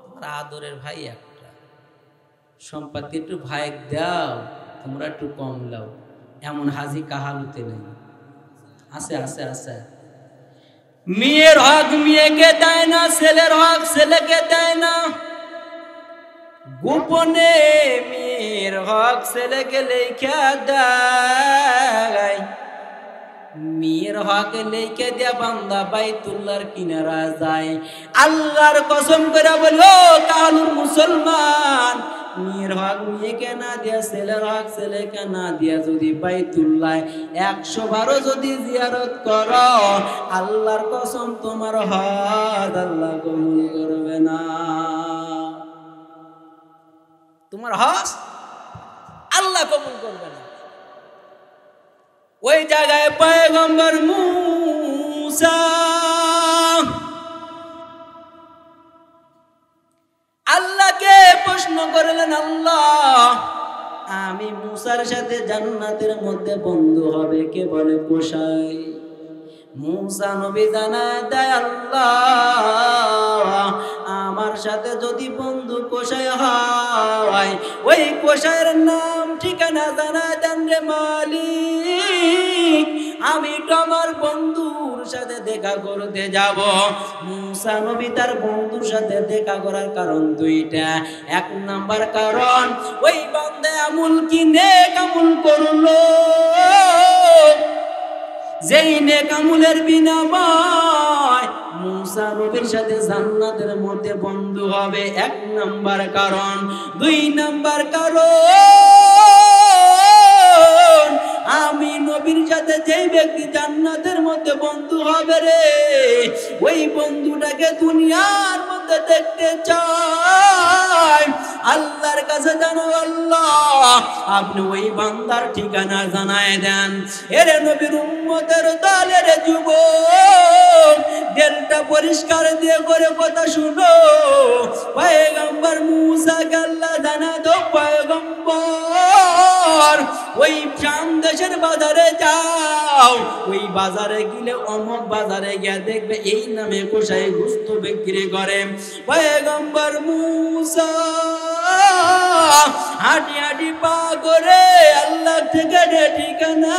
A: তোমার আদরের ভাই একটা, সম্পত্তি একটু ভাই দাও, তোমরা একটু কম লাও। এমন হাজি কাহালুতে নেই। আছে আছে আছে। মেয়ের হক মেয়েকে দেয় না, ছেলের হক ছেলেকে দেয় না। গোপনে মেয়ের হক ছেলেকে লেখা দেয়, মেয়ের হক লেখে দেয়া বান্দা বাইতুল্লাহর কিনারা যায়। আল্লাহর কসম করে বলো কালুর মুসলমান, মেয়ের হক মেয়েকে না দিয়া, ছেলের হক ছেলেকে না দিয়া যদি বাইতুল্লাহ 100 বারও যদি জিয়ারত করো, আল্লাহর কসম তোমার হজ আল্লাহ কবুল করবে না। তোমার হজ আল্লাহ কবুল করবে না। ওই জায়গায় পয়গম্বর মুসা আল্লাহকে প্রশ্ন করলেন, আল্লাহ আমি মুসার সাথে জান্নাতের মধ্যে বন্ধু হবে কে বলে? কোষাই। মুসা নবী জানায় দেয়, আল্লাহ আমার সাথে যদি বন্ধু কোষাই হয়, ওই কোষাইয়ের নাম ঠিকানা জানায় দেন রে মালিক, আমি তো আমার বন্ধুর সাথে দেখা করতে যাব। মুসা নবী তার বন্ধুর সাথে দেখা করার কারণ 2টা। 1 নাম্বার কারণ, ওই বান্দা আমল কি নেক আমল করলো, যেই নেক আমলের বিনিময় মুসা নবীর সাথে জান্নাতের মধ্যে বন্ধু হবে। 1 নাম্বার কারণ। 2 নাম্বার কারণ, আমি নবীর সাথে যেই ব্যক্তি জান্নাতের মধ্যে বন্ধু হবে রে, ওই বন্ধুটাকে দুনিয়ার মধ্যে দেখতে চায়। আল্লাহর কাছে জানো আল্লাহ আপনি ওই বান্দার ঠিকানা জানায় দেন। এরে নবীর উম্মতের দলের যুবক, দিলটা পরিষ্কার দিয়ে করে কথা শুনো। পয়গম্বর মুসাকে আল্লাহ জানাতো, পয়গম্বর ওই শাম দেশের বাজারে যাও, ওই বাজারে গেলে অমুক বাজারে গিয়ে দেখবে এই নামে কষাই গোশত বিক্রি করে। পয়গম্বর মুসা হাঁটি হাঁটি পা করে আল্লাহ থেকে ঠিকানা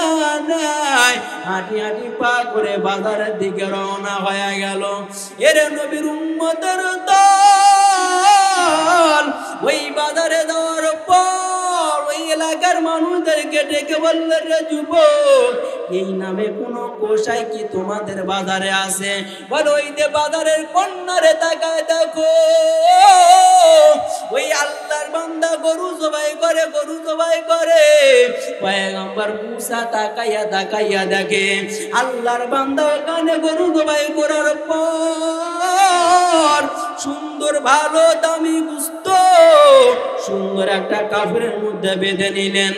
A: নাই, হাঁটি হাঁটি পা করে বাজারের দিকে রওনা হয়ে গেল। এর নবীর উম্মতের দল ওই বাজারে যাওয়ার পর ওই এলাকার মানুষদেরকে ডেকে বললেন, রে যুবক, এই নামে কোনো কষাই কি তোমাদের বাজারে আছে? বলো ওই যে বাজারের কন্যারে তাকায় দেখো, ওই আল্লাহর বান্দা গরু জবাই করে, গরু জবাই করে। পয়গম্বর মুসা তাকাইয়া তাকাইয়া দেখে আল্লাহর বান্দা ওখানে গরু জবাই করার পর সুন্দর ভালো দামি গোশত সুন্দর একটা কাপড়ের মধ্যে বেঁধে নিলেন।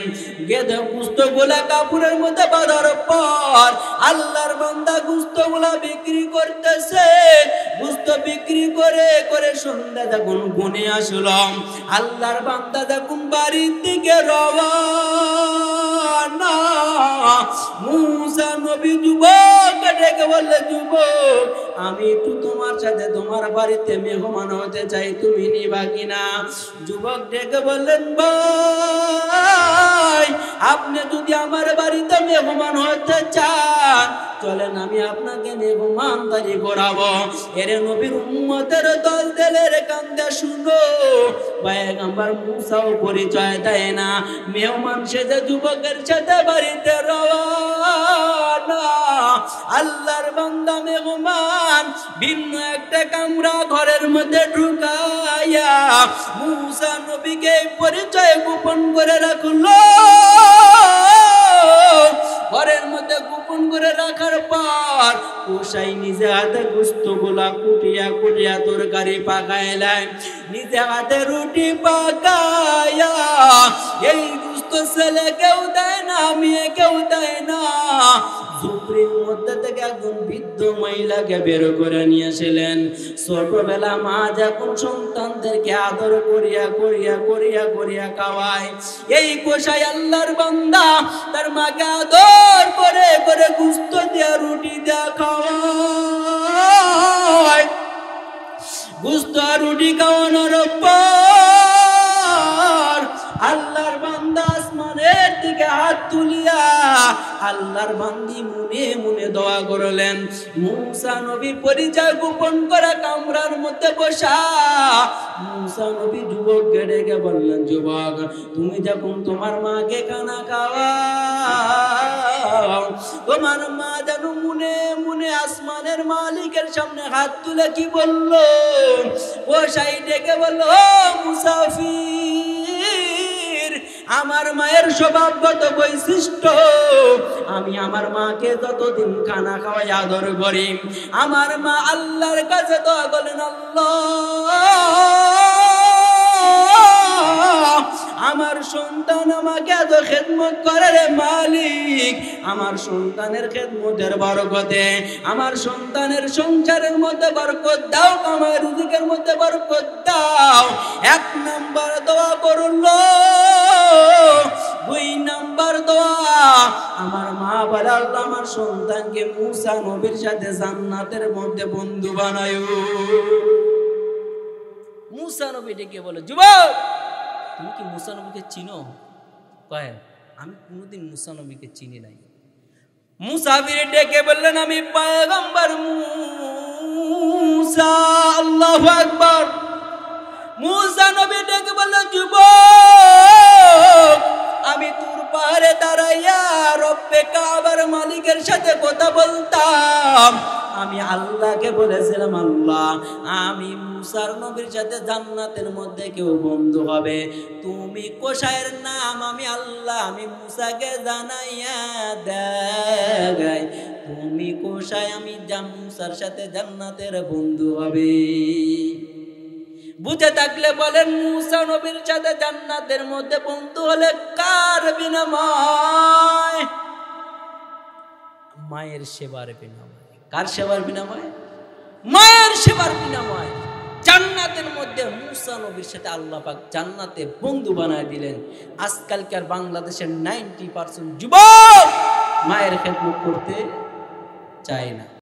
A: গেদে গোশত গুলা কাপড়ের মধ্যে বাঁধার পর আল্লাহর বান্দা গোশত গুলা বিক্রি করতেছে। গোশত বিক্রি করে করে সন্ধ্যা যখন গুনে আসলাম, আল্লাহর বান্দা যখন বাড়ির দিকে রওনা, মুসা নবী যুবক ডেকে বললে, যুবক আমি একটু তোমার সাথে তোমার বাড়িতে মেহমান হতে চাই, তুমি নিবা কিনা? যুবক ডেকে বললেন, ভাই আপনি যদি আমার বাড়িতে মেহমান হতে চান চলেন, আমি আপনাকে মেহমানদারি করাবো। এর নবীর উম্মতের দল দিলের কান্দে শুনো। পয়গম্বর মুসাও পরিচয় দেয় না, মেহমান সেজে যুবকের সাথে বাড়িতে রওনা। আল্লাহর বান্দা মেহমান ভিন্ন একটা কামরা ঘরের মধ্যে ঢুকাইয়া মুসা নবীকে পরিচয় গোপন করে রাখলো। ঘরের মধ্যে গোপন করে রাখার পর কষাই নিজে হাতে গোশত গুলা কুটিয়া কুটিয়া তরকারি পাকাইলেন, নিজে হাতে রুটি পাকাইয়া এই গোশত ছেলে কেউ দেয় না, মেয়ে কেউ দেয় না। ঝুপড়ির মধ্যে থেকে একজন বৃদ্ধ মহিলাকে বের করে নিয়েছিলেন। ছোটবেলা মা যখন সন্তানদেরকে আদর করিয়া করিয়া করিয়া করিয়া খাওয়ায়, এই কষাই আল্লাহর বান্দা তার মাকে আদর করে করে গোশত দিয়া রুটি দিয়া খাওয়ায়। গোশত আর রুটি খাওয়ানোর পর আল্লাহর বান্দা আসমানের দিকে হাত তুলিয়া আল্লাহর বান্দি মনে মনে দোয়া করলেন। মুসা নবী পরিচয় গোপন করা কামরার মধ্যে বসা মুসা নবী যুবককে ডেকে বললেন, যুবক তুমি যখন তোমার মাকে খানা খাওয়াও, তোমার মা যেন মনে মনে আসমানের মালিকের সামনে হাত তুলে কি বলল? বসাই ডেকে বলল, ও মুসাফির, আমার মায়ের স্বভাবগত বৈশিষ্ট্য, আমি আমার মাকে যতদিন খানা খাওয়াই আদর করি, আমার মা আল্লাহর কাছে দোয়া করেন, আল্লাহ আমার সন্তান আমাকে এত খেদমত করে রে মালিক, আমার সন্তানের খেদমতের বরকতে আমার সন্তানের সংসারের মধ্যে বরকত দাও, আমার রুজিকের মধ্যে বরকত দাও। এক নাম্বার দোয়া করল। দুই নাম্বার দোয়া, আমার মা বলে, আল্লাহ আমার সন্তানকে মুসা নবীর সাথে জান্নাতের মধ্যে বন্ধু বানায়। মুসা নবী ডেকে বলে, যুবক তুমি কি মুসা নবীকে চিনো? কয়, আমি কোনোদিন মুসা নবীকে চিনি নাই। মুসাফির ডেকে বললেন, আমি পয়গম্বর মুসা। আল্লাহু আকবার। মুসা নবী ডেকে বললেন, যুবক আমি তুর পাহাড়ে দাঁড়াইয়া রব্বে কাবার মালিকের সাথে কথা বলতাম, আমি আল্লাহকে বলেছিলাম, আল্লাহ আমি মুসার নবীর সাথে জান্নাতের মধ্যে কেউ বন্ধু হবে, তুমি কোষায়ের নাম আমি আল্লাহ আমি মুসাকে জানাইয়া দেয়, তুমি কোষায় আমি মুসার সাথে জান্নাতের বন্ধু হবে। বুঝে থাকলে বলেন, মুসা নবীর সাথে জান্নাতের মধ্যে বন্ধু হলে কার বিনিময়? মায়ের সেবার বিনিময়। কার সেবার বিনিময়? মায়ের সেবার বিনিময়। জান্নাতের মধ্যে মুসা নবীর সাথে আল্লাহ পাক জান্নাতে বন্ধু বানায় দিলেন। আজকালকার বাংলাদেশের 90% যুবক মায়ের খেদমত করতে চায় না।